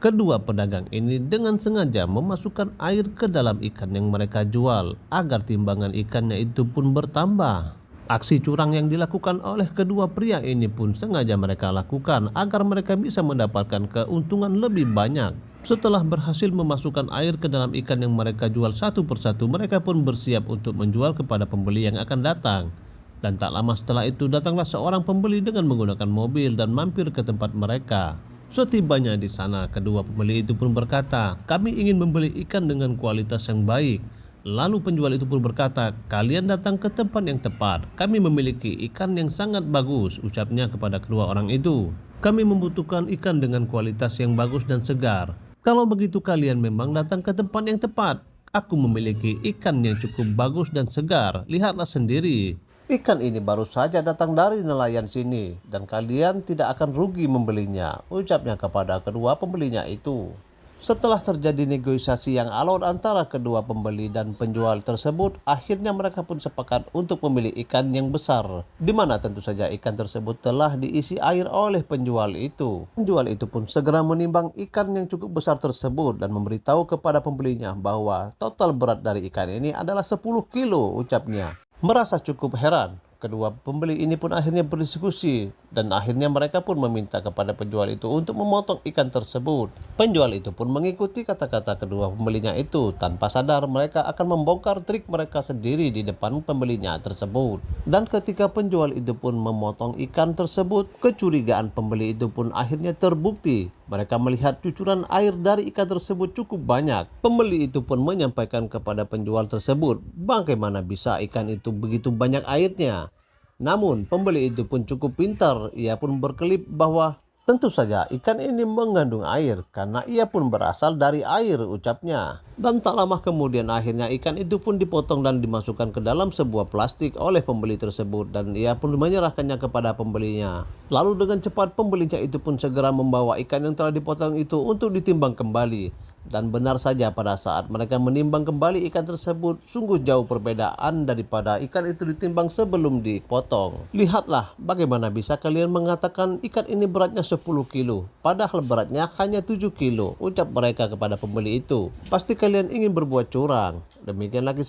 Kedua pedagang ini dengan sengaja memasukkan air ke dalam ikan yang mereka jual agar timbangan ikannya itu pun bertambah. Aksi curang yang dilakukan oleh kedua pria ini pun sengaja mereka lakukan agar mereka bisa mendapatkan keuntungan lebih banyak. Setelah berhasil memasukkan air ke dalam ikan yang mereka jual satu persatu, mereka pun bersiap untuk menjual kepada pembeli yang akan datang. Dan tak lama setelah itu datanglah seorang pembeli dengan menggunakan mobil dan mampir ke tempat mereka. Setibanya di sana, kedua pembeli itu pun berkata, "Kami ingin membeli ikan dengan kualitas yang baik." Lalu penjual itu pun berkata, "Kalian datang ke tempat yang tepat. Kami memiliki ikan yang sangat bagus," ucapnya kepada kedua orang itu. "Kami membutuhkan ikan dengan kualitas yang bagus dan segar. Kalau begitu kalian memang datang ke tempat yang tepat. Aku memiliki ikan yang cukup bagus dan segar. Lihatlah sendiri. Ikan ini baru saja datang dari nelayan sini dan kalian tidak akan rugi membelinya," ucapnya kepada kedua pembelinya itu. Setelah terjadi negosiasi yang alot antara kedua pembeli dan penjual tersebut, akhirnya mereka pun sepakat untuk memilih ikan yang besar, di mana tentu saja ikan tersebut telah diisi air oleh penjual itu. Penjual itu pun segera menimbang ikan yang cukup besar tersebut dan memberitahu kepada pembelinya bahwa total berat dari ikan ini adalah 10 kilo, ucapnya. Merasa cukup heran, kedua pembeli ini pun akhirnya berdiskusi dan akhirnya mereka pun meminta kepada penjual itu untuk memotong ikan tersebut. Penjual itu pun mengikuti kata-kata kedua pembelinya itu. Tanpa sadar mereka akan membongkar trik mereka sendiri di depan pembelinya tersebut. Dan ketika penjual itu pun memotong ikan tersebut, kecurigaan pembeli itu pun akhirnya terbukti. Mereka melihat cucuran air dari ikan tersebut cukup banyak. Pembeli itu pun menyampaikan kepada penjual tersebut, bagaimana bisa ikan itu begitu banyak airnya. Namun pembeli itu pun cukup pintar, ia pun berkelip bahwa tentu saja ikan ini mengandung air karena ia pun berasal dari air, ucapnya. Dan tak lama kemudian akhirnya ikan itu pun dipotong dan dimasukkan ke dalam sebuah plastik oleh pembeli tersebut dan ia pun menyerahkannya kepada pembelinya. Lalu dengan cepat pembelinya itu pun segera membawa ikan yang telah dipotong itu untuk ditimbang kembali. Dan benar saja pada saat mereka menimbang kembali ikan tersebut, sungguh jauh perbedaan daripada ikan itu ditimbang sebelum dipotong. Lihatlah bagaimana bisa kalian mengatakan ikan ini beratnya 10 kilo, padahal beratnya hanya 7 kilo, ucap mereka kepada pembeli itu. Pasti kalian ingin berbuat curang. Demikian lagi